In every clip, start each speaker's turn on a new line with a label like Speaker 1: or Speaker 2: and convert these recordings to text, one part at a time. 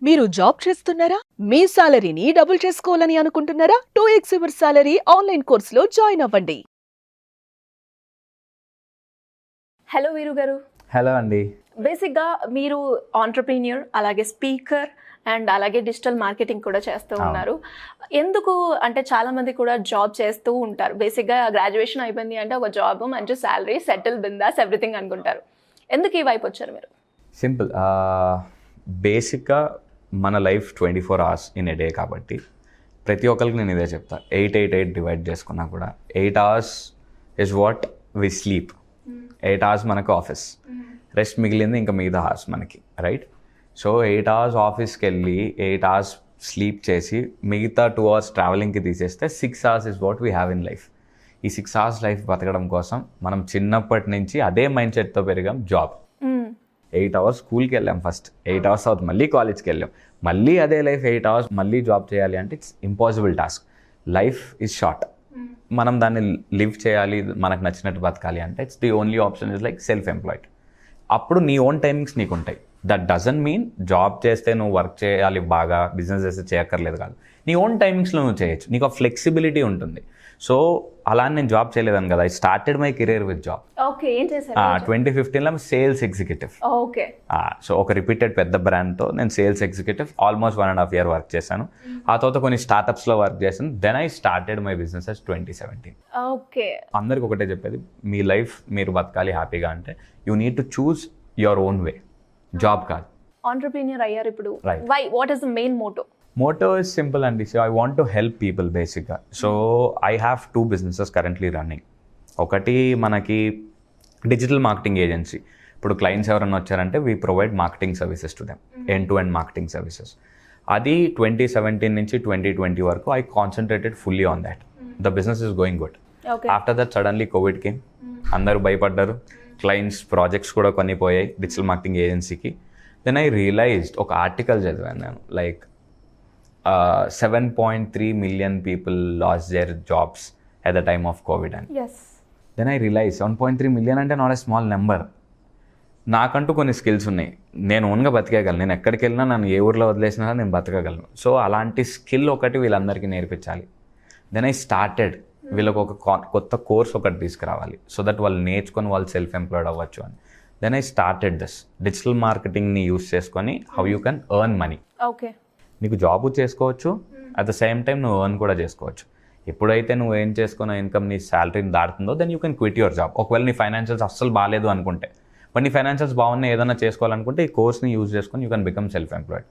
Speaker 1: మీరు జాబ్ చేస్తున్నారా? మీ సాలరీని డబుల్ చేసుకోవాలని అనుకుంటున్నారా? 2x యువర్ సాలరీ ఆన్లైన్ కోర్సులో జాయిన్ అవ్వండి.
Speaker 2: హలో వీరు గారు.
Speaker 3: హలో అండి.
Speaker 2: బేసిక్గా మీరు ఆంటర్ప్రీనియర్, అలాగే స్పీకర్ అండ్ అలాగే డిజిటల్ మార్కెటింగ్ కూడా చేస్తూ ఉన్నారు. ఎందుకు అంటే చాలామంది కూడా జాబ్ చేస్తూ ఉంటారు. బేసిక్గా గ్రాడ్యుయేషన్ అయిపోయింది అంటే ఒక జాబ్, మంచి శాలరీ, సెటిల్, బిందాస్, ఎవ్రీథింగ్ అనుకుంటారు. ఎందుకు ఈ వైపు వచ్చారు మీరు?
Speaker 3: సింపుల్. బేసిక్గా మన life 24 hours in a day కాబట్టి ప్రతి ఒక్కరికి నేను ఇదే చెప్తా. 8 డివైడ్ చేసుకున్నా కూడా 8 hours is what we sleep. 8 hours మనకు ఆఫీస్, రెస్ట్ మిగిలింది ఇంకా మిగతా hours మనకి, రైట్? సో 8 hours ఆఫీస్కి వెళ్ళి 8 hours స్లీప్ చేసి మిగతా 2 hours ట్రావెలింగ్కి తీసేస్తే 6 hours is what we have in life. ఈ 6 hours లైఫ్ బతకడం కోసం మనం చిన్నప్పటి నుంచి అదే మైండ్ సెట్తో పెరిగాం. జాబ్ 8 hours స్కూల్కి వెళ్ళాం, ఫస్ట్ 8 hours తర్వాత మళ్ళీ కాలేజ్కి వెళ్ళాం, మళ్ళీ అదే లైఫ్ 8 hours మళ్ళీ జాబ్ చేయాలి అంటే it's impossible task. Life is short, మనం దాన్ని లివ్ చేయాలి, మనకు నచ్చినట్టు బతకాలి అంటే it's the only option is like self employed. అప్పుడు నీ ఓన్ టైమింగ్స్ నీకు ఉంటాయి. దట్ డజంట్ మీన్ జాబ్ చేస్తే నువ్వు వర్క్ చేయాలి, బాగా బిజినెస్ చేస్తే చేయక్కర్లేదు కాదు. నీ ఓన్ టైమింగ్స్లో నువ్వు చేయొచ్చు, నీకు ఆ ఫ్లెక్సిబిలిటీ ఉంటుంది. సో అలా నేను జాబ్ చేయలేదని కదా, I started my career with job.
Speaker 2: Okay, ఏం చేశారు?
Speaker 3: 2015లో సేల్స్ ఎగ్జిక్యూటివ్.
Speaker 2: ఓకే.
Speaker 3: సో ఒక రిపీటెడ్ పెద్ద బ్రాండ్తో నేను sales executive almost 1.5 year work చేశాను. ఆ తర్వాత కొన్ని స్టార్టప్స్లో వర్క్ చేశాను. Then I started my business 2017.
Speaker 2: Okay.
Speaker 3: అందరికి ఒకటే చెప్పేది, మీ లైఫ్ మీరు బతకాలి హ్యాపీగా అంటే you need to choose your own way, job కాదు.
Speaker 2: ఆంటర్ప్రీనియర్ అయ్యారు ఇప్పుడు.
Speaker 3: Right.
Speaker 2: Why, what is the main motto?
Speaker 3: Motto is simple అండి. So I want to help people బేసిక్గా. So I have 2 businesses currently running. ఒకటి మనకి digital marketing agency. ఇప్పుడు clients ఎవరైనా వచ్చారంటే we provide marketing services to them, end to end marketing services. అది 2017 నుంచి 2020 వరకు I concentrated fully on that. The business is going good. After that suddenly Covid came, అందరూ భయపడ్డారు, క్లయింట్స్ ప్రాజెక్ట్స్ కూడా కొన్ని పోయాయి డిజిటల్ మార్కెటింగ్ ఏజెన్సీకి. దెన్ ఐ రియలైజ్డ్, ఒక ఆర్టికల్ చదివాను నేను, like 7.3 million people lost their jobs at the time of COVID. And then I realized 1.3 million అంటే నాట్ ఎ స్మాల్ నెంబర్. నాకంటూ కొన్ని స్కిల్స్ ఉన్నాయి, నేను ఓన్గా బతికేయగలను. నేను ఎక్కడికి వెళ్ళినా, నన్ను ఏ ఊర్లో వదిలేసినా నేను బతకగలను. సో అలాంటి స్కిల్ ఒకటి వీళ్ళందరికీ నేర్పించాలి. దెన్ ఐ స్టార్టెడ్, వీళ్ళకి ఒక కొత్త కోర్స్ ఒకటి తీసుకురావాలి సో దట్ వాళ్ళు నేర్చుకొని వాళ్ళు సెల్ఫ్ ఎంప్లాయిడ్ అవ్వచ్చు అని. Then I started this digital మార్కెటింగ్ని యూస్ చేసుకొని how you can earn money.
Speaker 2: Okay.
Speaker 3: నీకు జాబ్ చేసుకోవచ్చు, అట్ ద సేమ్ టైం నువ్వు ఎర్న్ కూడా చేసుకోవచ్చు. ఎప్పుడైతే నువ్వు ఏం చేసుకున్న ఇన్కమ్ నీ శాలరీని దాటుతుందో then you can quit your job. ఒకవేళ నీ ఫైనాన్షియల్స్ అస్సలు బాగాలేదు అనుకుంటే, బట్ నీ ఫైనాన్షియల్స్ బాగున్నాయి, ఏదైనా చేసుకోవాలనుకుంటే ఈ కోర్స్ని యూజ్ చేసుకొని you can become self employed.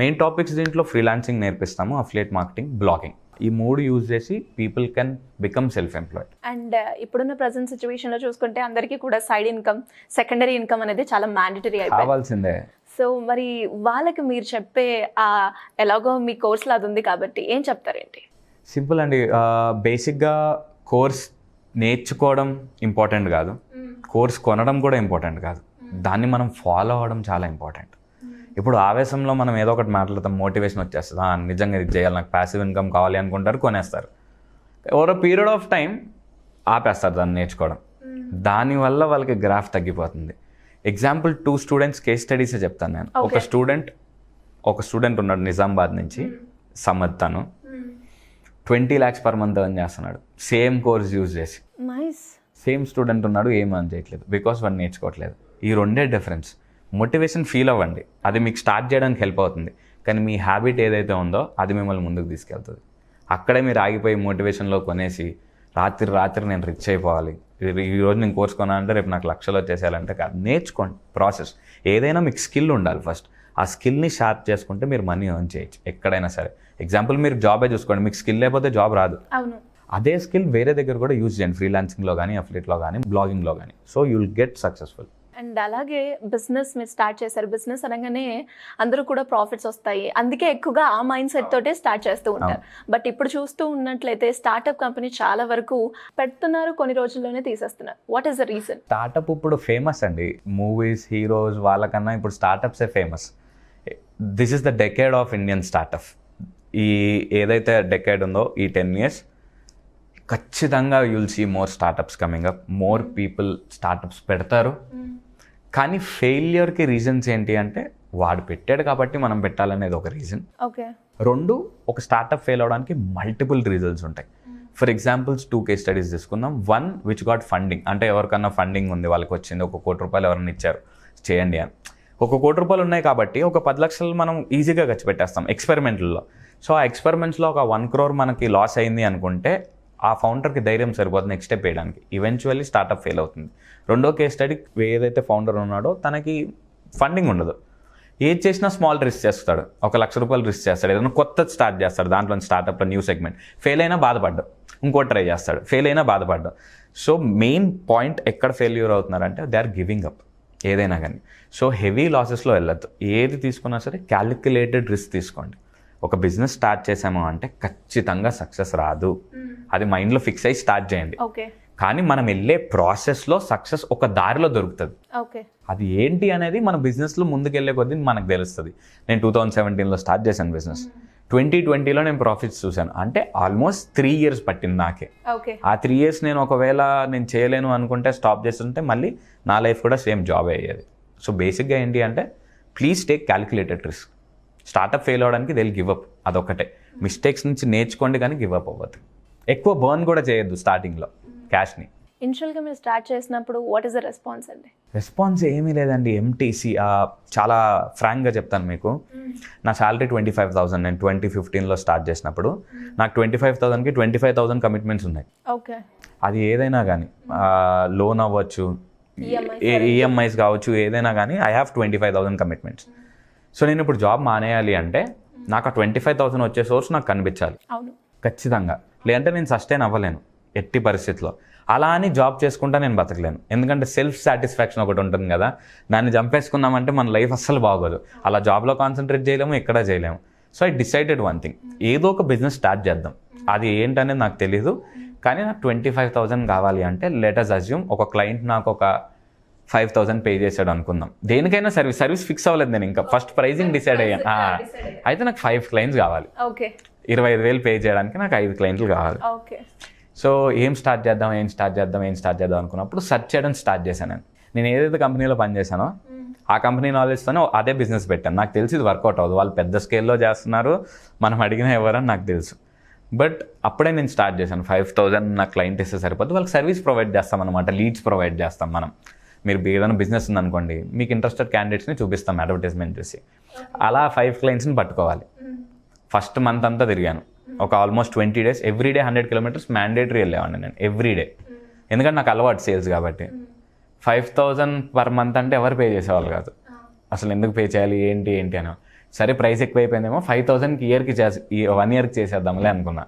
Speaker 3: Main topics దీంట్లో ఫ్రీలాన్సింగ్ నేర్పిస్తాము, అఫిలియేట్ మార్కెటింగ్, బ్లాగింగ్. ఈ 3 యూజ్ చేసి people can become self employed.
Speaker 2: And ఇప్పుడున్న ప్రజెంట్ సిచ్యువేషన్లో చూసుకుంటే అందరికీ కూడా సైడ్ ఇన్కమ్, సెకండరీ ఇన్కమ్ అనేది చాలా మ్యాండేటరీ అయిపోయింది,
Speaker 3: కావాల్సిందే.
Speaker 2: సో మరి వాళ్ళకి మీరు చెప్పే ఎలాగో మీ కోర్సులో అది ఉంది కాబట్టి ఏం చెప్తారేంటి?
Speaker 3: సింపుల్ అండి. బేసిక్గా కోర్స్ నేర్చుకోవడం ఇంపార్టెంట్ కాదు, కోర్స్ కొనడం కూడా ఇంపార్టెంట్ కాదు, దాన్ని మనం ఫాలో అవ్వడం చాలా ఇంపార్టెంట్. ఇప్పుడు ఆవేశంలో మనం ఏదో ఒకటి మాట్లాడతాం, మోటివేషన్ వచ్చేస్తుంది, నిజంగా ఇది చేయాలి, నాకు ప్యాసివ్ ఇన్కమ్ కావాలి అనుకుంటారు, కొనేస్తారు. Over a period of time ఆపేస్తారు దాన్ని నేర్చుకోవడం. దానివల్ల వాళ్ళకి గ్రాఫ్ తగ్గిపోతుంది. ఎగ్జాంపుల్ 2 students కేస్ స్టడీసే చెప్తాను నేను. ఒక స్టూడెంట్ ఉన్నాడు నిజామాబాద్ నుంచి, సమద్. తను 20 lakhs per month ఎర్న్ చేస్తున్నాడు సేమ్ కోర్స్ యూజ్ చేసి. సేమ్ స్టూడెంట్ ఉన్నాడు, ఏం ఎర్న్ చేయట్లేదు, బికాస్ వాడు నేర్చుకోవట్లేదు. ఈ 2 డిఫరెన్స్. మోటివేషన్ ఫీల్ అవ్వండి, అది మీకు స్టార్ట్ చేయడానికి హెల్ప్ అవుతుంది, కానీ మీ హ్యాబిట్ ఏదైతే ఉందో అది మిమ్మల్ని ముందుకు తీసుకెళ్తుంది. అక్కడే మీరు ఆగిపోయి మోటివేషన్లో కొనేసి రాత్రి నేను రిచ్ అయిపోవాలి, ఈరోజు నేను కోర్స్ కొన్నా అంటే రేపు నాకు లక్షలు వచ్చేసేయాలంటే కాదు. నేర్చుకోండి, ప్రాసెస్. ఏదైనా మీకు స్కిల్ ఉండాలి ఫస్ట్. ఆ స్కిల్ని షార్ప్ చేసుకుంటే మీరు మనీ ఎర్న్ చేయొచ్చు ఎక్కడైనా సరే. ఎగ్జాంపుల్ మీరు జాబే చూసుకోండి, మీకు స్కిల్ లేకపోతే జాబ్ రాదు. అదే స్కిల్ వేరే దగ్గర కూడా యూజ్ చేయండి, ఫ్రీలాన్సింగ్లో కానీ, అఫిలియేట్లో కానీ, బ్లాగింగ్లో కానీ. So you will get successful.
Speaker 2: And అలాగే బిజినెస్ మీరు స్టార్ట్ చేశారు, బిజినెస్ అనగానే అందరూ కూడా ప్రాఫిట్స్ వస్తాయి, అందుకే ఎక్కువగా ఆ మైండ్ సెట్ తోటే స్టార్ట్ చేస్తూ ఉంటారు. బట్ ఇప్పుడు చూస్తూ ఉన్నట్లయితే స్టార్ట్అప్ కంపెనీ చాలా వరకు పెడుతున్నారు, కొన్ని రోజుల్లోనే తీసేస్తున్నారు. What is the reason?
Speaker 3: Startup ఇప్పుడు ఫేమస్ అండి, మూవీస్, హీరోస్ వాళ్ళకన్నా ఇప్పుడు స్టార్ట్అప్సే famous. This is the decade of Indian startup. ఈ ఏదైతే డెకేడ్ ఉందో ఈ 10 years ఖచ్చితంగా you'll see more startups coming up. More people startups పెడతారు. కానీ ఫెయిల్యూర్కి రీజన్స్ ఏంటి అంటే వాడు పెట్టాడు కాబట్టి మనం పెట్టాలనేది ఒక రీజన్.
Speaker 2: ఓకే.
Speaker 3: 2, ఒక స్టార్టప్ ఫెయిల్ అవడానికి మల్టిపుల్ రీజన్స్ ఉంటాయి. ఫర్ ఎగ్జాంపుల్స్ 2 కేస్ స్టడీస్ తీసుకుందాం. 1 విచ్ గాట్ ఫండింగ్, అంటే ఎవరికన్నా ఫండింగ్ ఉంది, వాళ్ళకి వచ్చింది ₹1 కోటి ఎవరైనా ఇచ్చారు చేయండి అని. ₹1 కోటి ఉన్నాయి కాబట్టి ఒక 10 లక్షలు మనం ఈజీగా ఖర్చు పెట్టేస్తాం ఎక్స్పెరిమెంట్లో. సో ఆ ఎక్స్పెరిమెంట్స్లో ఒక 1 crore మనకి లాస్ అయింది అనుకుంటే ఆ ఫౌండర్కి ధైర్యం సరిపోతుంది నెక్స్ట్ స్టెప్ వేయడానికి. ఈవెన్చువల్లీ స్టార్టప్ ఫెయిల్ అవుతుంది. 2వ కేస్ స్టడీ ఏదైతే ఫౌండర్ ఉన్నాడో తనకి ఫండింగ్ ఉండదు, ఏది చేసినా స్మాల్ రిస్క్ చేస్తాడు, ₹1,00,000 రిస్క్ చేస్తాడు, ఏదైనా కొత్త స్టార్ట్ చేస్తాడు, దాంట్లో స్టార్టప్లో న్యూ సెగ్మెంట్, ఫెయిల్ అయినా బాధపడ్డాడు, ఇంకోటి ట్రై చేస్తాడు, ఫెయిల్ అయినా బాధపడ్డాడు. సో మెయిన్ పాయింట్ ఎక్కడ ఫెయిల్యూర్ అవుతున్నారంటే దే ఆర్ గివింగ్ అప్ ఏదైనా కానీ. సో హెవీ లాసెస్లో వెళ్ళొద్దు, ఏది తీసుకున్నా సరే క్యాలిక్యులేటెడ్ రిస్క్ తీసుకోండి. ఒక బిజినెస్ స్టార్ట్ చేసాము అంటే ఖచ్చితంగా సక్సెస్ రాదు, అది మైండ్లో ఫిక్స్ అయ్యి స్టార్ట్ చేయండి. కానీ మనం వెళ్ళే ప్రాసెస్లో సక్సెస్ ఒక దారిలో దొరుకుతుంది. అది ఏంటి అనేది మన బిజినెస్లో ముందుకెళ్ళే కొద్దీ మనకు తెలుస్తుంది. నేను 2017లో స్టార్ట్ చేశాను బిజినెస్, 2020లో నేను ప్రాఫిట్స్ చూశాను. అంటే ఆల్మోస్ట్ 3 years పట్టింది నాకే. ఆ 3 years నేను ఒకవేళ నేను చేయలేను అనుకుంటే స్టాప్ చేస్తుంటే మళ్ళీ నా లైఫ్ కూడా సేమ్ జాబ్ అయ్యేది. సో బేసిక్గా ఏంటి అంటే please take calculated risk. Startup fail అవడానికి దే విల్ గివ్ అప్, అదొకటే. మిస్టేక్స్ నుంచి నేర్చుకోండి కానీ గివ్ అప్ అవ్వద్దు. ఎక్కువ బర్న్ కూడా చేయొద్దు స్టార్టింగ్లో క్యాష్ని.
Speaker 2: ఇనిషియల్గా మీరు స్టార్ట్ చేసినప్పుడు వాట్ ఈస్ ద రెస్పాన్స్ అండి?
Speaker 3: రెస్పాన్స్ ఏమీ లేదండి. ఎంటీసీ చాలా ఫ్రాంక్గా చెప్తాను మీకు, నా శాలరీ 25,000. నేను 2015లో స్టార్ట్ చేసినప్పుడు నాకు 25,000కి 25,000 కమిట్మెంట్స్ ఉన్నాయి.
Speaker 2: ఓకే.
Speaker 3: అది ఏదైనా కానీ లోన్ అవ్వచ్చు, ఈఎంఐస్ కావచ్చు, ఏదైనా కానీ ఐ హ్యావ్ 25,000 కమిట్మెంట్స్. సో నేను ఇప్పుడు జాబ్ మానేయాలి అంటే నాకు ఆ 25,000 వచ్చే సోర్స్ నాకు కనిపించాలి ఖచ్చితంగా, లేదంటే నేను సస్టైన్ అవ్వలేను ఎట్టి పరిస్థితిలో. అలా అని జాబ్ చేసుకుంటా నేను బతకలేను, ఎందుకంటే సెల్ఫ్ సాటిస్ఫాక్షన్ ఒకటి ఉంటుంది కదా, దాన్ని చంపేసుకున్నామంటే మన లైఫ్ అస్సలు బాగోదు. అలా జాబ్లో కాన్సన్ట్రేట్ చేయలేము, ఎక్కడా చేయలేము. So I decided one thing, ఏదో ఒక బిజినెస్ స్టార్ట్ చేద్దాం. అది ఏంటనేది నాకు తెలీదు, కానీ నాకు 25,000 కావాలి అంటే లెట్ అస్ అజ్యూమ్ ఒక క్లయింట్ నాకు ఒక 5,000 పే చేశాడు అనుకుందాం. దేనికైనా సర్వీస్ ఫిక్స్ అవ్వలేదు నేను, ఇంకా ఫస్ట్ ప్రైజింగ్ డిసైడ్ అయ్యాను. అయితే నాకు 5 clients కావాలి, 25,000 పే చేయడానికి నాకు 5 clients కావాలి. సో ఏం స్టార్ట్ చేద్దాం అనుకున్నప్పుడు సెర్చ్ చేయడం స్టార్ట్ చేశాను. నేను ఏదైతే కంపెనీలో పనిచేశానో ఆ కంపెనీ నాలెడ్జ్తోనే అదే బిజినెస్ పెట్టాను. నాకు తెలిసి ఇది వర్కౌట్ అవ్వదు, వాళ్ళు పెద్ద స్కేల్లో చేస్తున్నారు, మనం అడిగినా ఎవరని నాకు తెలుసు. బట్ అప్పుడే నేను స్టార్ట్ చేశాను. 5,000 నా క్లయింట్ ఇస్తే సరిపోద్ది, వాళ్ళకి సర్వీస్ ప్రొవైడ్ చేస్తాం అనమాట, లీడ్స్ ప్రొవైడ్ చేస్తాం మనం. మీరు ఏదైనా బిజినెస్ ఉందనుకోండి, మీకు ఇంట్రెస్టెడ్ క్యాండిడేట్స్ని చూపిస్తాం అడ్వర్టైజ్మెంట్ చూసి. అలా 5 clientsని పట్టుకోవాలి. ఫస్ట్ మంత్ అంతా తిరిగాను, ఒక almost 20 days, everyday 100 kilometers mandatory వెళ్ళేవాడిని నేను ఎవ్రీడే, ఎందుకంటే నాకు అలవాటు సేల్స్ కాబట్టి. 5,000 per month అంటే ఎవరు పే చేసేవాళ్ళు కాదు, అసలు ఎందుకు పే చేయాలి ఏంటి అని. సరే ప్రైస్ ఎక్కువైపోయిందేమో, 5,000కి 1 yearకి చేసేద్దాంలే అనుకున్నా.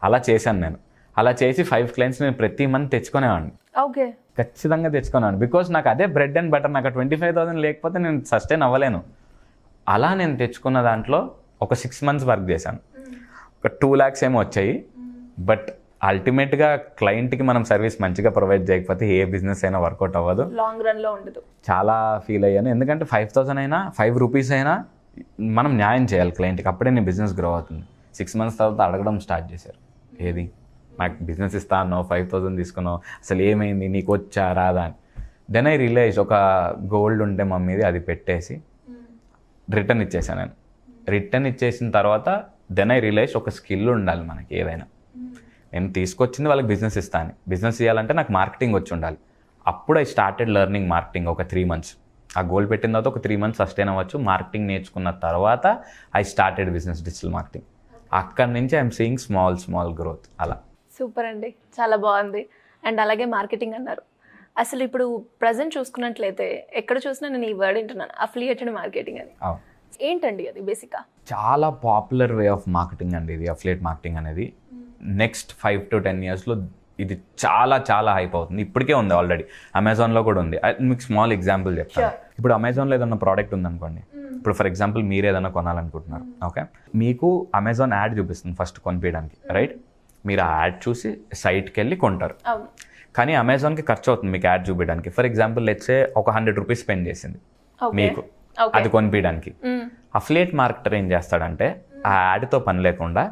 Speaker 3: అలా చేశాను నేను. అలా చేసి 5 clients నేను ప్రతి మంత్ తెచ్చుకునేవాడిని. ఖచ్చితంగా తెచ్చుకున్నాను, బికాజ్ నాకు అదే బ్రెడ్ అండ్ బటర్. నాకు 25,000 లేకపోతే నేను సస్టైన్ అవ్వలేను. అలా నేను తెచ్చుకున్న దాంట్లో ఒక 6 months వర్క్ చేశాను, ఒక 2 lakhs ఏమో వచ్చాయి. బట్ అల్టిమేట్గా క్లయింట్కి మనం సర్వీస్ మంచిగా ప్రొవైడ్ చేయకపోతే ఏ బిజినెస్ అయినా వర్కౌట్ అవ్వదు,
Speaker 2: లాంగ్ రన్లో ఉండదు.
Speaker 3: చాలా ఫీల్ అయ్యాను, ఎందుకంటే 5,000 అయినా 5 rupees అయినా మనం న్యాయం చేయాలి క్లయింట్కి, అప్పుడే నీ బిజినెస్ గ్రో అవుతుంది. 6 months తర్వాత అడగడం స్టార్ట్ చేశారు, ఏది నాకు బిజినెస్ ఇస్తా అన్నావు, 5,000 తీసుకున్నావు, అసలు ఏమైంది, నీకు వచ్చా రాదా అని. దెన్ ఐ రియలైజ్ ఒక గోల్డ్ ఉంటే మమ్మీది, అది పెట్టేసి రిటర్న్ ఇచ్చేసాను నేను. రిటర్న్ ఇచ్చేసిన తర్వాత దెన్ ఐ రియలైజ్ ఒక స్కిల్ ఉండాలి మనకి ఏదైనా. నేను తీసుకొచ్చింది వాళ్ళకి బిజినెస్ ఇస్తాను, బిజినెస్ చేయాలంటే నాకు మార్కెటింగ్ వచ్చి ఉండాలి. అప్పుడు ఐ స్టార్టెడ్ లెర్నింగ్ మార్కెటింగ్ ఒక 3 months. ఆ గోల్ పెట్టిన తర్వాత ఒక 3 months సస్టైన్ అవ్వచ్చు. మార్కెటింగ్ నేర్చుకున్న తర్వాత I started business digital marketing. అక్కడి నుంచి ఐఎమ్ సీయింగ్ స్మాల్ గ్రోత్. అలా
Speaker 2: సూపర్ అండి, చాలా బాగుంది. అండ్ అలాగే మార్కెటింగ్ అన్నారు, అసలు ఇప్పుడు ప్రజెంట్ చూసుకున్నట్లయితే ఎక్కడ చూసినా నేను ఈ వర్డ్ వింటున్నాను, అఫిలియేటెడ్ మార్కెటింగ్ అని. ఏంటండి అది బేసిక్గా? చాలా
Speaker 3: పాపులర్ వే ఆఫ్ మార్కెటింగ్ అండి ఇది, అఫిలియేట్ మార్కెటింగ్ అనేది. నెక్స్ట్ 5 to 10 yearsలో ఇది చాలా హైప్ అవుతుంది. ఇప్పటికే ఉంది ఆల్రెడీ, అమెజాన్లో కూడా ఉంది. మీకు స్మాల్ ఎగ్జాంపుల్ చెప్తాను. ఇప్పుడు అమెజాన్లో ఏదైనా ప్రోడక్ట్ ఉందనుకోండి, ఇప్పుడు ఫర్ ఎగ్జాంపుల్ మీరు ఏదైనా కొనాలనుకుంటున్నారు, ఓకే, మీకు అమెజాన్ యాడ్ చూపిస్తుంది ఫస్ట్ కొనిపించడానికి, రైట్? మీరు ఆ యాడ్ చూసి సైట్కి వెళ్ళి కొంటారు. కానీ అమెజాన్కి ఖర్చు అవుతుంది మీకు యాడ్ చూపించడానికి. ఫర్ ఎగ్జాంపుల్ లెట్సే ఒక 100 rupees స్పెండ్ చేసింది మీకు అది కొనిపించడానికి. అఫిలియేట్ మార్కెటర్ ఏం చేస్తాడంటే ఆ యాడ్తో పని లేకుండా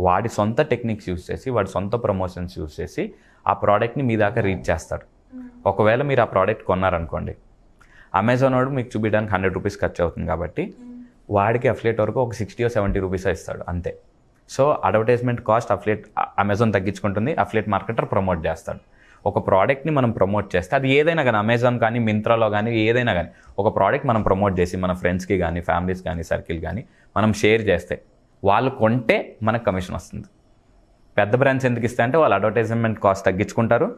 Speaker 3: వాడి సొంత టెక్నిక్స్ యూస్ చేసి, వాడి సొంత ప్రమోషన్స్ యూస్ చేసి ఆ ప్రోడక్ట్ని మీ దాకా రీచ్ చేస్తాడు. ఒకవేళ మీరు ఆ ప్రోడక్ట్ కొన్నారనుకోండి, అమెజాన్ వాడు మీకు చూపించడానికి 100 రూపీస్ ఖర్చు అవుతుంది కాబట్టి వాడికి అఫిలియేట్ వరకు ఒక 60 or 70 రూపీస్ ఇస్తాడు అంతే. సో అడ్వర్టైజ్మెంట్ కాస్ట్ అమెజాన్ తగ్గించుకుంటుంది, అఫిలియేట్ మార్కెటర్ ప్రమోట్ చేస్తాడు. ఒక ప్రోడక్ట్ని మనం ప్రమోట్ చేస్తే అది ఏదైనా కానీ అమెజాన్ కానీ మింత్రాలో కానీ ఏదైనా కానీ ఒక ప్రోడక్ట్ మనం ప్రమోట్ చేసి మన ఫ్రెండ్స్కి కానీ ఫ్యామిలీస్ కానీ సర్కిల్ కానీ మనం షేర్ చేస్తే వాళ్ళు కొంటే మనకు కమిషన్ వస్తుంది. పెద్ద బ్రాండ్స్ ఎందుకు ఇస్తాయి అంటే వాళ్ళు అడ్వర్టైజ్మెంట్ కాస్ట్ తగ్గించుకుంటారు,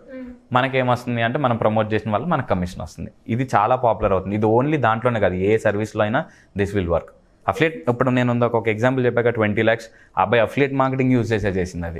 Speaker 3: మనకేమొస్తుంది అంటే మనం ప్రమోట్ చేసిన వల్ల మనకు కమిషన్ వస్తుంది. ఇది చాలా పాపులర్ అవుతుంది. ఇది ఓన్లీ దాంట్లోనే కాదు, ఏ సర్వీస్లో అయినా దిస్ విల్ వర్క్. అఫిలియేట్ ఇప్పుడు నేను ఒక ఎగ్జాంపుల్ చెప్పాక 20 lakhs అబ్బాయి అఫిలియేట్ మార్కెటింగ్ యూజ్ చేసింది అది.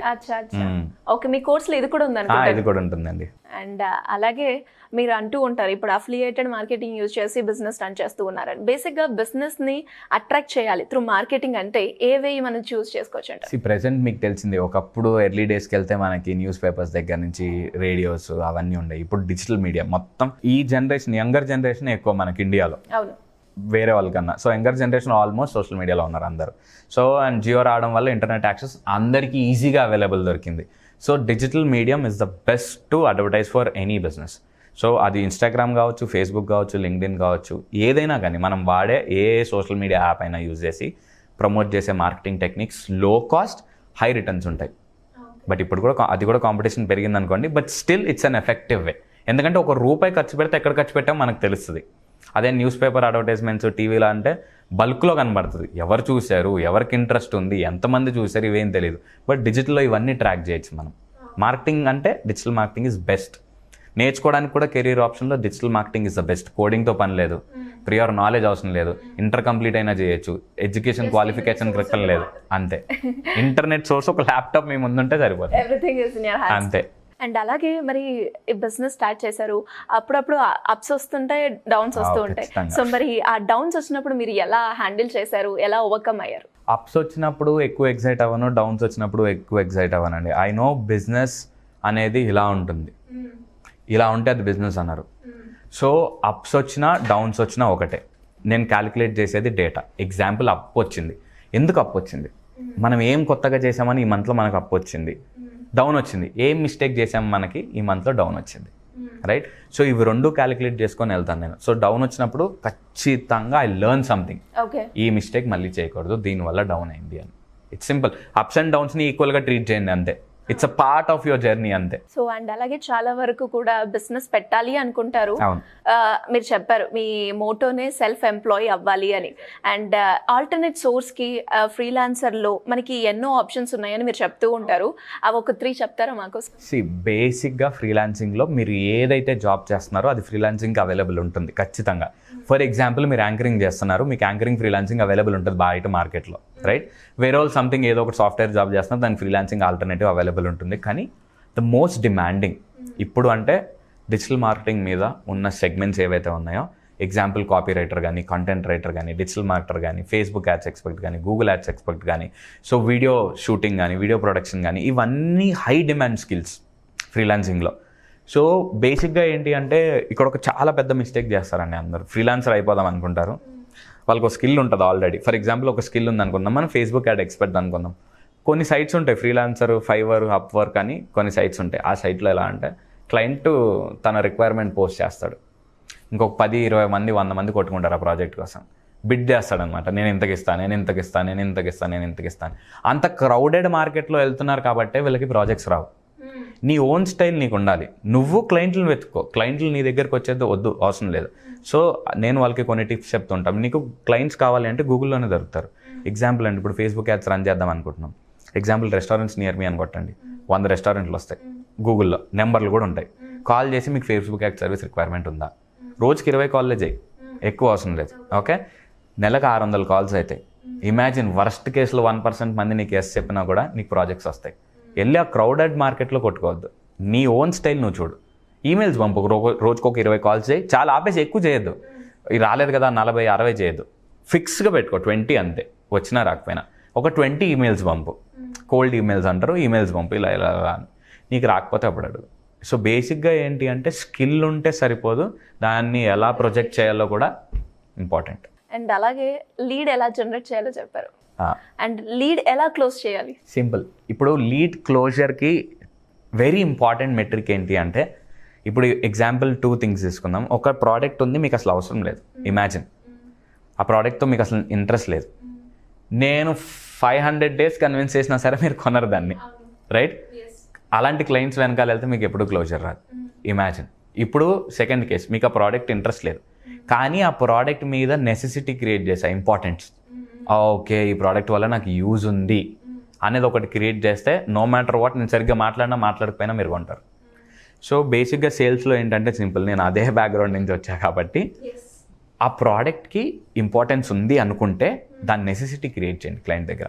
Speaker 2: ఓకే, మీ కోర్సులో ఇది కూడా ఉందండి?
Speaker 3: ఇది కూడా ఉంటుందండి.
Speaker 2: అండ్ అలాగే మీరు అంటూ ఉంటారు ఇప్పుడు అఫిలియేటెడ్ మార్కెటింగ్ యూజ్ చేసి బిజినెస్ రన్ చేస్తూ ఉన్నారని. బేసిక్గా బిజినెస్ని అట్రాక్ట్ చేయాలి త్రూ మార్కెటింగ్ అంటే ఏ వే మనం చూస్ చేసుకోవచ్చు అంటే?
Speaker 3: ప్రెసెంట్ మీకు తెలిసింది, ఒకప్పుడు ఎర్లీ డేస్కి వెళ్తే మనకి న్యూస్ పేపర్స్ దగ్గర నుంచి రేడియోస్ అవన్నీ ఉన్నాయి. ఇప్పుడు డిజిటల్ మీడియా మొత్తం ఈ జనరేషన్ యంగర్ జనరేషన్ ఎక్కువ మనకి ఇండియాలో
Speaker 2: అవును
Speaker 3: వేరే వాళ్ళకన్నా. So younger generation almost social మీడియాలో ఉన్నారు అందరూ. సో అండ్ జియో రావడం వల్ల ఇంటర్నెట్ యాక్సెస్ అందరికీ ఈజీగా అవైలబుల్ దొరికింది. So digital medium is the best to advertise for any business. So అది ఇన్స్టాగ్రామ్ కావచ్చు, ఫేస్బుక్ కావచ్చు, లింక్డ్ఇన్ కావచ్చు, ఏదైనా కానీ మనం వాడే ఏ సోషల్ మీడియా యాప్ అయినా యూజ్ చేసి ప్రమోట్ చేసే మార్కెటింగ్ టెక్నిక్స్ లో కాస్ట్ హై రిటర్న్స్ ఉంటాయి. బట్ ఇప్పుడు కూడా అది కూడా కాంపిటీషన్ పెరిగింది అనుకోండి, but still it's an effective way. ఎందుకంటే ₹1 ఖర్చు పెడితే ఎక్కడ ఖర్చు పెట్టామో మనకు తెలుస్తుంది. అదే న్యూస్ పేపర్ అడ్వర్టైజ్మెంట్స్ టీవీలో అంటే బల్క్లో కనబడుతుంది, ఎవరు చూశారు, ఎవరికి ఇంట్రెస్ట్ ఉంది, ఎంతమంది చూశారు, ఇవేం తెలియదు. బట్ డిజిటల్లో ఇవన్నీ ట్రాక్ చేయొచ్చు మనం. మార్కెటింగ్ అంటే డిజిటల్ మార్కెటింగ్ ఇస్ బెస్ట్. నేర్చుకోవడానికి కూడా కెరీర్ ఆప్షన్లో digital marketing is the best. కోడింగ్తో పని లేదు, ప్రియర్ నాలెడ్జ్ అవసరం లేదు, ఇంటర్ కంప్లీట్ అయినా చేయొచ్చు, ఎడ్యుకేషన్ క్వాలిఫికేషన్ క్రితం లేదు, అంతే. ఇంటర్నెట్ సోర్స్ ఒక ల్యాప్టాప్ మీ ముందుంటే సరిపోతుంది, అంతే.
Speaker 2: అండ్ అలాగే మరి బిజినెస్ స్టార్ట్ చేశారు, అప్పుడప్పుడు అప్స్ వస్తుంటాయి, డౌన్స్ వస్తూ ఉంటాయి. సో మరి ఆ డౌన్స్ వచ్చినప్పుడు మీరు ఎలా హ్యాండిల్ చేశారు, ఎలా ఓవర్కమ్ అయ్యారు?
Speaker 3: అప్స్ వచ్చినప్పుడు ఎక్కువ ఎగ్జైట్ అవ్వను, డౌన్స్ వచ్చినప్పుడు ఎక్కువ ఎగ్జైట్ అవ్వనండి. ఐ నో బిజినెస్ అనేది ఇలా ఉంటుంది, ఇలా ఉంటే అది బిజినెస్ అన్నారు. సో అప్స్ వచ్చినా డౌన్స్ వచ్చినా ఒకటే. నేను క్యాలిక్యులేట్ చేసేది డేటా. ఎగ్జాంపుల్ అప్పు వచ్చింది, ఎందుకు అప్పు వచ్చింది, మనం ఏం కొత్తగా చేసామని ఈ మంత్లో మనకు అప్పు వచ్చింది. డౌన్ వచ్చింది, ఏం మిస్టేక్ చేసాము మనకి ఈ మంత్లో డౌన్ వచ్చింది, రైట్? సో ఇవి రెండు క్యాలిక్యులేట్ చేసుకొని వెళ్తాను నేను. సో డౌన్ వచ్చినప్పుడు ఖచ్చితంగా ఐ లెర్న్ సంథింగ్, ఈ మిస్టేక్ మళ్ళీ చేయకూడదు, దీనివల్ల డౌన్ అయింది అని. It's simple. అప్స్ అండ్ డౌన్స్ని ఈక్వల్గా ట్రీట్ చేయండి, అంతే. It's a part of your journey, అంతే.
Speaker 2: సో అండ్ అలాగే చాలా వరకు కూడా బిజినెస్ పెట్టాలి అనుకుంటారు.
Speaker 3: అవును,
Speaker 2: మీరు చెప్పారు మీ మోటోనే సెల్ఫ్ ఎంప్లాయీ అవ్వాలి అని. అండ్ ఆల్టర్నేట్ సోర్స్కి ఫ్రీలాన్సర్లో మనకి ఎన్నో ఆప్షన్స్ ఉన్నాయని మీరు చెప్తూ ఉంటారు. అవి ఒక 3 చెప్తారా మాకు?
Speaker 3: బేసిక్గా ఫ్రీలాన్సింగ్లో మీరు ఏదైతే జాబ్ చేస్తున్నారో అది ఫ్రీలాన్సింగ్కి అవైలబుల్ ఉంటుంది ఖచ్చితంగా. ఫర్ ఎగ్జాంపుల్ మీరు యాంకరింగ్ చేస్తున్నారు, మీకు యాంకరింగ్ ఫ్రీలాన్సింగ్ అవైలబుల్ ఉంటుంది బయట మార్కెట్లో, రైట్? వేరే వాళ్ళు సంథింగ్ ఏదో ఒకటి సాఫ్ట్వేర్ జాబ్ చేస్తున్నారు, దానికి ఫ్రీలాన్సింగ్ ఆల్టర్నేటివ్ అవైలబుల్ ఉంటుంది. కానీ ద మోస్ట్ డిమాండింగ్ ఇప్పుడు అంటే డిజిటల్ మార్కెటింగ్ మీద ఉన్న సెగ్మెంట్స్ ఏవైతే ఉన్నాయో, ఎగ్జాంపుల్ కాపీ రైటర్ కానీ, కంటెంట్ రైటర్ కానీ, డిజిటల్ మార్కెటర్ కానీ, ఫేస్బుక్ యాడ్స్ ఎక్స్పర్ట్ కానీ, గూగుల్ యాడ్స్ ఎక్స్పర్ట్ కానీ, సో వీడియో షూటింగ్ కానీ, వీడియో ప్రొడక్షన్ కానీ, ఇవన్నీ హై డిమాండ్ స్కిల్స్ ఫ్రీలాన్సింగ్లో. సో బేసిక్గా ఏంటి అంటే ఇక్కడ ఒక చాలా పెద్ద మిస్టేక్ చేస్తారండి అందరూ. ఫ్రీలాన్సర్ అయిపోదాం అనుకుంటారు, వాళ్ళకి ఒక స్కిల్ ఉంటుంది ఆల్రెడీ. ఫర్ ఎగ్జాంపుల్ ఒక స్కిల్ ఉంది అనుకుందాం, మనం ఫేస్బుక్ యాడ్ ఎక్స్పర్ట్ అనుకుందాం. కొన్ని సైట్స్ ఉంటాయి ఫ్రీలాన్సర్, ఫైవర్, అప్వర్క్ అని కొన్ని సైట్స్ ఉంటాయి. ఆ సైట్లో ఎలా అంటే క్లయింట్ తన రిక్వైర్మెంట్ పోస్ట్ చేస్తాడు, ఇంకొక 10, 20 మంది, 100 మంది కొట్టుకుంటారు ఆ ప్రాజెక్ట్ కోసం. బిడ్ చేస్తాడనమాట, నేను ఇంతకి ఇస్తాను, నేను ఇంతకి ఇస్తాను, నేను ఇంతకి ఇస్తాను, నేను ఇంతకి ఇస్తాను. అంత క్రౌడెడ్ మార్కెట్లో వెళ్తున్నారు కాబట్టి వీళ్ళకి ప్రాజెక్ట్స్ రావు. నీ ఓన్ స్టైల్ నీకు ఉండాలి. నువ్వు క్లయింట్లను వెతుక్కో, క్లయింట్లు నీ దగ్గరికి వచ్చేది వద్దు, అవసరం లేదు. సో నేను వాళ్ళకి కొన్ని టిప్స్ చెప్తుంటాను. నీకు క్లయింట్స్ కావాలి అంటే గూగుల్లోనే దొరుకుతారు. ఎగ్జాంపుల్ అండి, ఇప్పుడు ఫేస్బుక్ యాడ్స్ రన్ చేద్దాం అనుకుంటున్నాం. ఎగ్జాంపుల్ రెస్టారెంట్స్ నియర్ మీ అని కొట్టండి, 100 రెస్టారెంట్లు వస్తాయి. గూగుల్లో నెంబర్లు కూడా ఉంటాయి. కాల్ చేసి మీకు ఫేస్బుక్ యాడ్ సర్వీస్ రిక్వైర్మెంట్ ఉందా, రోజుకి 20 కాల్లే చేయి, ఎక్కువ అవసరం లేదు, ఓకే? నెలకు 600 కాల్స్ అవుతాయి. ఇమాజిన్ వర్స్ట్ కేసులో 1% మంది నీకు ఎస్ చెప్పినా కూడా నీకు ప్రాజెక్ట్స్ వస్తాయి. వెళ్ళి ఆ క్రౌడెడ్ మార్కెట్లో కొట్టుకోవద్దు, నీ ఓన్ స్టైల్ నువ్వు చూడు. ఈమెయిల్స్ పంపు, రోజుకు ఒక 20 కాల్స్ చేయి, చాలా ఆపేసి ఎక్కువ చేయొద్దు. ఇది రాలేదు కదా 40, 60 చేయొద్దు, ఫిక్స్గా పెట్టుకో 20 అంతే. వచ్చినా రాకపోయినా ఒక 20 ఈమెయిల్స్ పంపు, కోల్డ్ ఈమెయిల్స్ అంటారు, ఈమెయిల్స్ పంపు, ఇలా ఇలా నీకు రాకపోతే అప్పుడు అడుగు. సో బేసిక్గా ఏంటి అంటే స్కిల్ ఉంటే సరిపోదు, దాన్ని ఎలా ప్రొజెక్ట్ చేయాలో కూడా ఇంపార్టెంట్.
Speaker 2: అండ్ అలాగే లీడ్ ఎలా జనరేట్ చేయాలో చెప్పారు. అండ్ లీడ్ ఎలా క్లోజ్ చేయాలి?
Speaker 3: సింపుల్. ఇప్పుడు లీడ్ క్లోజర్కి వెరీ ఇంపార్టెంట్ మెట్రిక్ ఏంటి అంటే ఇప్పుడు ఎగ్జాంపుల్ 2 థింగ్స్ తీసుకుందాం. ఒక ప్రోడక్ట్ ఉంది, మీకు అసలు అవసరం లేదు. ఇమాజిన్ ఆ ప్రోడక్ట్తో మీకు అసలు ఇంట్రెస్ట్ లేదు. నేను 500 days కన్విన్స్ చేసినా సరే మీరు కొనరు దాన్ని, రైట్? అలాంటి క్లయింట్స్ వెనకాల వెళ్తే మీకు ఎప్పుడు క్లోజర్ రాదు. ఇమాజిన్. ఇప్పుడు సెకండ్ కేస్, మీకు ఆ ప్రోడక్ట్ ఇంట్రెస్ట్ లేదు, కానీ ఆ ప్రోడక్ట్ మీద నెసెసిటీ క్రియేట్ చేసా, ఇంపార్టెన్స్. ఓకే, ఈ ప్రోడక్ట్ వల్ల నాకు యూజ్ ఉంది అనేది ఒకటి క్రియేట్ చేస్తే నో మ్యాటర్ వాట్, నేను సరిగ్గా మాట్లాడకపోయినా మీరు కొంటారు. సో బేసిక్గా సేల్స్లో ఏంటంటే సింపుల్, నేను అదే బ్యాక్గ్రౌండ్ నుంచి వచ్చా కాబట్టి ఆ ప్రోడక్ట్కి ఇంపార్టెన్స్ ఉంది అనుకుంటే దాని నెసెసిటీ క్రియేట్ చేయండి క్లయింట్ దగ్గర.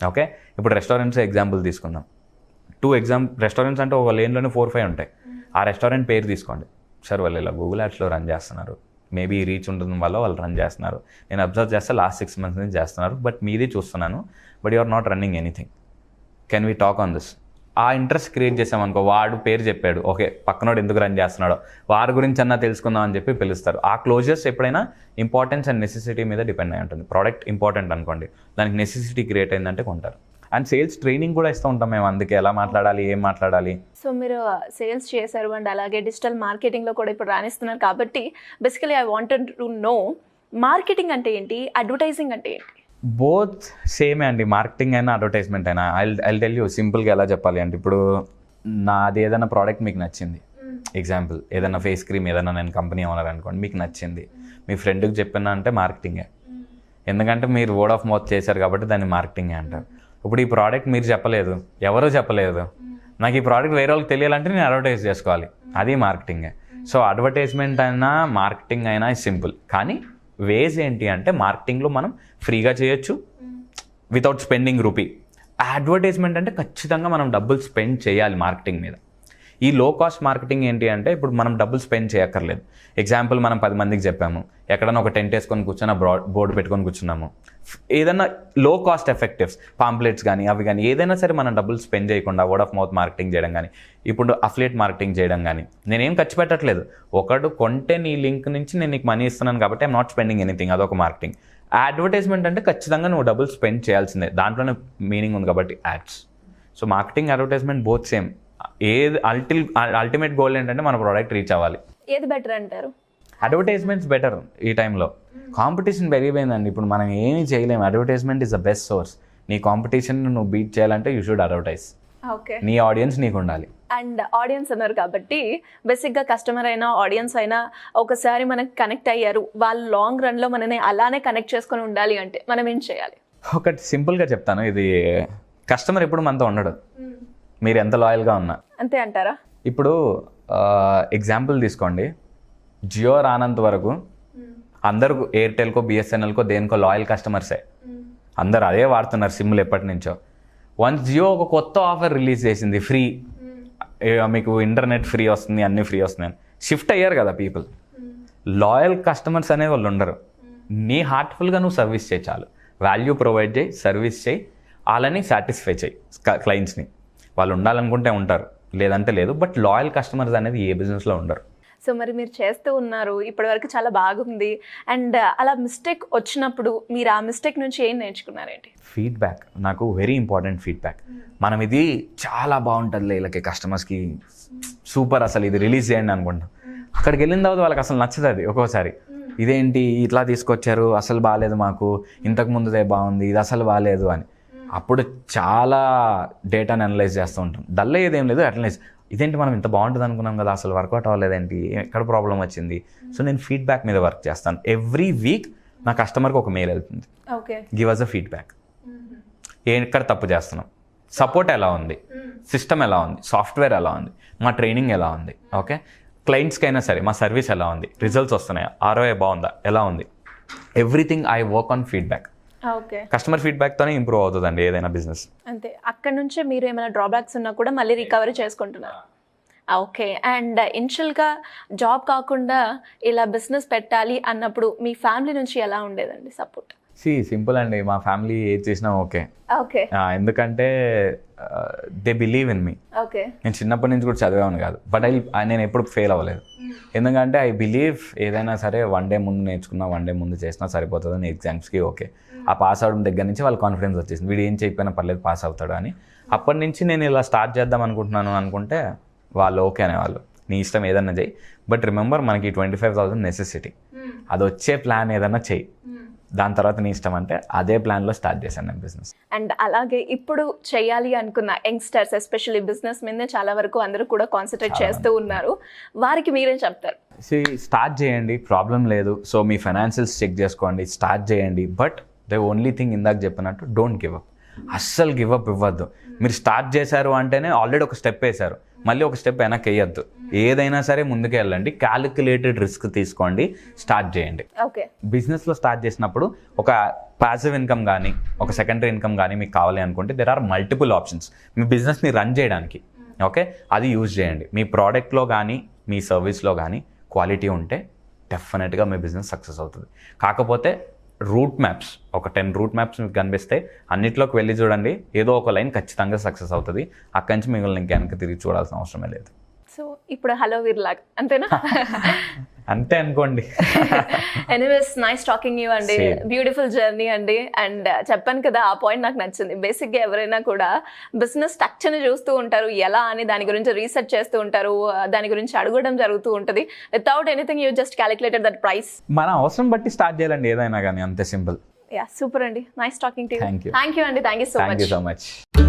Speaker 3: ఓకే, ఇప్పుడు రెస్టారెంట్స్ ఎగ్జాంపుల్ తీసుకుందాం. 2 రెస్టారెంట్స్ అంటే ఒక లేన్లోనే 4-5 ఉంటాయి. ఆ రెస్టారెంట్ పేరు తీసుకోండి. సార్ వాళ్ళు ఇలా గూగుల్ యాడ్స్లో రన్ చేస్తున్నారు, మేబీ రీచ్ ఉంటుంది వల్ల వాళ్ళు రన్ చేస్తున్నారు, నేను అబ్జర్వ్ చేస్తే లాస్ట్ 6 months నుంచి చేస్తున్నారు, బట్ మీది చూస్తున్నాను, but you are not running anything, can we talk on this? ఆ ఇంట్రెస్ట్ క్రియేట్ చేసామనుకో, వాడు పేరు చెప్పాడు, ఓకే పక్కనోడు ఎందుకు రన్ చేస్తున్నాడో వారి గురించి అన్నా తెలుసుకుందాం అని చెప్పి పిలుస్తారు. ఆ క్లోజర్స్ ఎప్పుడైనా ఇంపార్టెన్స్ అండ్ నెసెసిటీ మీద డిపెండ్ అయి ఉంటుంది. ప్రోడక్ట్ ఇంపార్టెంట్ అనుకోండి, దానికి నెసెసిటీ క్రియేట్ అయిందంటే కొంటారు. అండ్ సేల్స్ ట్రైనింగ్ కూడా ఇస్తూ ఉంటాం మేము, అందుకే ఎలా మాట్లాడాలి, ఏం మాట్లాడాలి.
Speaker 2: సో మీరు సేల్స్ చేశారు అండ్ అలాగే డిజిటల్ మార్కెటింగ్లో కూడా ఇప్పుడు రాణిస్తున్నారు కాబట్టి basically I wanted to know, marketing అంటే ఏంటి, అడ్వర్టైజింగ్ అంటే ఏంటి?
Speaker 3: బోత్ సేమే అండి, మార్కెటింగ్ అయినా అడ్వర్టైజ్మెంట్ అయినా. ఐ టెల్ యూ సింపుల్గా ఎలా చెప్పాలి అంటే, ఇప్పుడు నాది ఏదైనా ప్రోడక్ట్ మీకు నచ్చింది, ఎగ్జాంపుల్ ఏదైనా ఫేస్ క్రీమ్ ఏదైనా నేను కంపెనీ ఓనర్ అనుకోండి, మీకు నచ్చింది, మీ ఫ్రెండ్కి చెప్పినా అంటే మార్కెటింగే, ఎందుకంటే మీరు వర్డ్ ఆఫ్ మౌత్ చేశారు కాబట్టి దాన్ని మార్కెటింగే అంటారు. ఇప్పుడు ఈ ప్రోడక్ట్ మీరు చెప్పలేదు, ఎవరూ చెప్పలేదు, నాకు ఈ ప్రోడక్ట్ వేరే వాళ్ళకి తెలియాలంటే నేను అడ్వర్టైజ్ చేసుకోవాలి, అది మార్కెటింగే. సో అడ్వర్టైజ్మెంట్ అయినా మార్కెటింగ్ అయినా సింపుల్, కానీ వేస్ ఏంటి అంటే మార్కెటింగ్లో మనం ఫ్రీగా చేయొచ్చు వితౌట్ స్పెండింగ్ రూపీ. అడ్వర్టైజ్మెంట్ అంటే ఖచ్చితంగా మనం డబ్బులు స్పెండ్ చేయాలి మార్కెటింగ్ మీద. ఈ లో కాస్ట్ మార్కెటింగ్ ఏంటి అంటే ఇప్పుడు మనం డబ్బులు స్పెండ్ చేయక్కర్లేదు. ఎగ్జాంపుల్ మనం 10 మందికి చెప్పాము, ఎక్కడైనా ఒక టెంట్ వేసుకొని కూర్చొని బోర్డు పెట్టుకొని కూర్చున్నాము, ఏదైనా లో కాస్ట్ ఎఫెక్టివ్స్ పాంప్లెట్స్ కానీ అవి కానీ ఏదైనా సరే మనం డబ్బులు స్పెండ్ చేయకుండా వర్డ్ ఆఫ్ మౌత్ మార్కెటింగ్ చేయడం కానీ, ఇప్పుడు అఫిలియేట్ మార్కెటింగ్ చేయడం కానీ, నేనేం ఖర్చు పెట్టట్లేదు, ఒకడు కొంటే నీ లింక్ నుంచి నేను నీకు మనీ ఇస్తున్నాను కాబట్టి ఐఎమ్ నాట్ స్పెండింగ్ ఎనీథింగ్, అదొక మార్కెటింగ్. అడ్వర్టైజ్మెంట్ అంటే ఖచ్చితంగా నువ్వు డబ్బులు స్పెండ్ చేయాల్సిందే, దాంట్లోనే మీనింగ్ ఉంది కాబట్టి ads. So marketing advertisement both same. ఏది అల్టిమేట్ గోల్ ఏంటంటే మన ప్రోడక్ట్ రీచ్ అవ్వాలి.
Speaker 2: ఏది బెటర్ అంటారు?
Speaker 3: Advertisements better. ఈ టైంలో కాంపిటీషన్ పెరిగిపోయిందండి, ఇప్పుడు మనం ఏమీ చేయలేము. Advertisement is the best source. నీ కాంపిటీషన్ నువ్వు బీట్ చేయాలంటే యూ షుడ్ అడ్వర్టైజ్.
Speaker 2: ఓకే,
Speaker 3: నీ ఆడియన్స్ నీకు ఉండాలి.
Speaker 2: అండ్ ఆడియన్స్ అన్నారు కాబట్టి బేసిక్గా కస్టమర్ అయినా ఆడియన్స్ అయినా ఒకసారి మనకి కనెక్ట్ అయ్యారు, వాళ్ళు లాంగ్ రన్లో మనని అలానే కనెక్ట్ చేసుకొని ఉండాలి అంటే మనం ఏం చేయాలి?
Speaker 3: ఒకటి సింపుల్గా చెప్తాను, ఇది కస్టమర్ ఎప్పుడు మనతో ఉండడు, మీరు ఎంత లాయల్గా ఉన్నా
Speaker 2: అంతే అంటారా?
Speaker 3: ఇప్పుడు ఎగ్జాంపుల్ తీసుకోండి, జియో రానంత వరకు అందరూ ఎయిర్టెల్కో బిఎస్ఎన్ఎల్కో దేనికో లాయల్ కస్టమర్సే, అందరు అదే వాడుతున్నారు సిమ్లు ఎప్పటి నుంచో. వన్స్ జియో ఒక కొత్త ఆఫర్ రిలీజ్ చేసింది, ఫ్రీ, మీకు ఇంటర్నెట్ ఫ్రీ వస్తుంది, అన్నీ ఫ్రీ వస్తున్నాయి, షిఫ్ట్ అయ్యారు కదా పీపుల్. లాయల్ కస్టమర్స్ అనే వాళ్ళు ఉండరు. నీ హార్ట్ఫుల్గా నువ్వు సర్వీస్ చేయి చాలు, వాల్యూ ప్రొవైడ్ చేయి, సర్వీస్ చేయి, వాళ్ళని సాటిస్ఫై చేయి క్లయింట్స్ని. వాళ్ళు ఉండాలనుకుంటే ఉంటారు, లేదంటే లేదు. బట్ లాయల్ కస్టమర్స్ అనేది ఏ బిజినెస్లో ఉండరు.
Speaker 2: సో మరి మీరు చేస్తూ ఉన్నారు, ఇప్పటివరకు చాలా బాగుంది. అండ్ అలా మిస్టేక్ వచ్చినప్పుడు మీరు ఆ మిస్టేక్ నుంచి ఏం నేర్చుకున్నారేంటి?
Speaker 3: ఫీడ్బ్యాక్ నాకు వెరీ ఇంపార్టెంట్. ఫీడ్బ్యాక్ మనం ఇది చాలా బాగుంటుంది వీళ్ళకి కస్టమర్స్కి సూపర్, అసలు ఇది రిలీజ్ చేయండి అనుకుంటాం. అక్కడికి వెళ్ళిన తర్వాత వాళ్ళకి అసలు నచ్చదు అది. ఒక్కోసారి ఇదేంటి ఇట్లా తీసుకొచ్చారు, అసలు బాగాలేదు, మాకు ఇంతకు ముందుదే బాగుంది, ఇది అసలు బాగాలేదు అని. అప్పుడు చాలా డేటాని అనలైజ్ చేస్తూ ఉంటాం. డల్ అయ్యేది ఏం లేదు, అనలైజ్, ఇదేంటి మనం ఇంత బాగుంటుంది అనుకున్నాం కదా, అసలు వర్కౌట్ అవ్వలేదేంటి, ఎక్కడ ప్రాబ్లం వచ్చింది. సో నేను ఫీడ్బ్యాక్ మీద వర్క్ చేస్తాను. ఎవ్రీ వీక్ నా కస్టమర్కి ఒక మెయిల్ వెళ్తుంది, గివ్ అస్ అ ఫీడ్బ్యాక్, ఎక్కడ తప్పు చేస్తున్నాం, సపోర్ట్ ఎలా ఉంది, సిస్టమ్ ఎలా ఉంది, సాఫ్ట్వేర్ ఎలా ఉంది, మా ట్రైనింగ్ ఎలా ఉంది, ఓకే, క్లయింట్స్కి అయినా సరే మా సర్వీస్ ఎలా ఉంది, రిజల్ట్స్ వస్తున్నాయా, ROI బాగుందా, ఎలా ఉంది, everything I work on feedback.
Speaker 2: Okay,
Speaker 3: customer ఫీడ్బ్యాక్తోనే ఇంప్రూవ్ అవుతుందండి ఏదైనా బిజినెస్.
Speaker 2: అంతే. అక్కడ నుంచే మీరు ఏమైనా డ్రాబ్యాక్స్ ఉన్నా కూడా మళ్ళీ రికవరీ చేసుకుంటున్నారు. ఓకే, అండ్ ఇనిషియల్గా జాబ్ కాకుండా ఇలా బిజినెస్ పెట్టాలి అన్నప్పుడు మీ ఫ్యామిలీ నుంచి ఎలా ఉండేదండి సపోర్ట్?
Speaker 3: సింపుల్ అండి, మా ఫ్యామిలీ ఏది చేసినా ఓకే.
Speaker 2: ఓకే,
Speaker 3: ఎందుకంటే they believe in me.
Speaker 2: Okay,
Speaker 3: నేను చిన్నప్పటి నుంచి కూడా చదివాను కాదు, బట్ నేను ఎప్పుడు ఫెయిల్ అవ్వలేదు. ఎందుకంటే ఐ బిలీవ్ ఏదైనా సరే 1 day ముందు నేర్చుకున్నా, 1 day ముందు చేసినా సరిపోతుందని ఎగ్జామ్స్కి. ఓకే, ఆ పాస్ అవడం దగ్గర నుంచి వాళ్ళ కాన్ఫిడెన్స్ వచ్చేసింది, వీడు ఏం చేయకపోయినా పర్లేదు పాస్ అవుతాడు అని. అప్పటి నుంచి నేను ఇలా స్టార్ట్ చేద్దాం అనుకుంటున్నాను అనుకుంటే వాళ్ళు ఓకే అనేవాళ్ళు. నీ ఇష్టం ఏదన్నా చెయ్యి, బట్ రిమెంబర్ మనకి 25,000 నెసెసిటీ. అది వచ్చే ప్లాన్ ఏదన్నా చెయ్యి, దాని తర్వాత నీ ఇష్టం అంటే అదే ప్లాన్లో స్టార్ట్ చేశాను నేను బిజినెస్.
Speaker 2: అండ్ అలాగే ఇప్పుడు చేయాలి అనుకున్న యంగ్స్టర్స్ ఎస్పెషల్లీ బిజినెస్ మీదే చాలా వరకు అందరూ కూడా కాన్సన్ట్రేట్ చేస్తూ ఉన్నారు, వారికి మీరేం చెప్తారు?
Speaker 3: స్టార్ట్ చేయండి, ప్రాబ్లం లేదు. సో మీ ఫైనాన్షియల్స్ చెక్ చేసుకోండి, స్టార్ట్ చేయండి. బట్ ద ఓన్లీ థింగ్ ఇందాక చెప్పినట్టు డోంట్ గివ్ అప్. అస్సలు గివ్ అప్ ఇవ్వద్దు. మీరు స్టార్ట్ చేశారు అంటేనే ఆల్రెడీ ఒక స్టెప్ వేశారు, మళ్ళీ ఒక స్టెప్ వెనక్కి వేయద్దు. ఏదైనా సరే ముందుకు వెళ్ళండి, క్యాలిక్యులేటెడ్ రిస్క్ తీసుకోండి, స్టార్ట్ చేయండి.
Speaker 2: ఓకే,
Speaker 3: బిజినెస్లో స్టార్ట్ చేసినప్పుడు ఒక పాసివ్ ఇన్కమ్ కానీ ఒక సెకండరీ ఇన్కమ్ కానీ మీకు కావాలి అనుకుంటే దెర్ ఆర్ మల్టిపుల్ ఆప్షన్స్ మీ బిజినెస్ని రన్ చేయడానికి. ఓకే, అది యూజ్ చేయండి. మీ ప్రోడక్ట్లో కానీ మీ సర్వీస్లో కానీ క్వాలిటీ ఉంటే డెఫినెట్గా మీ బిజినెస్ సక్సెస్ అవుతుంది. కాకపోతే రూట్ మ్యాప్స్, ఒక 10 రూట్ మ్యాప్స్ మీకు కనిపిస్తే అన్నిట్లోకి వెళ్ళి చూడండి, ఏదో ఒక లైన్ ఖచ్చితంగా సక్సెస్ అవుతుంది. అక్కడి నుంచి మిమ్మల్ని ఇంకా వెనక్కి తిరిగి చూడాల్సిన అవసరమే లేదు.
Speaker 2: సో ఇప్పుడు హలో వీర్ లాగా అంతేనా?
Speaker 3: అంతే అనుకోండి.
Speaker 2: ఎనీవేస్ నైస్ టాకింగ్ యూ అండి, బ్యూటిఫుల్ జర్నీ అండి. అండ్ చెప్పాను కదా, ఆ పాయింట్ నాకు నచ్చింది. బేసిక్గా ఎవరైనా కూడా బిజినెస్ స్ట్రక్చర్ని చూస్తూ ఉంటారు, ఎలా అని దాని గురించి రీసెర్చ్ చేస్తూ ఉంటారు, దాని గురించి అడగడం జరుగుతూ ఉంటుంది. Without anything you just calculated that price.
Speaker 3: మన అవసరం బట్టి స్టార్ట్ చేయాలండి ఏదైనా కానీ, అంతే సింపుల్.
Speaker 2: యా, సూపర్ అండి, nice talking to you.
Speaker 3: Thank you.
Speaker 2: Thank you అండి, thank you so
Speaker 3: thank you
Speaker 2: much.
Speaker 3: So much.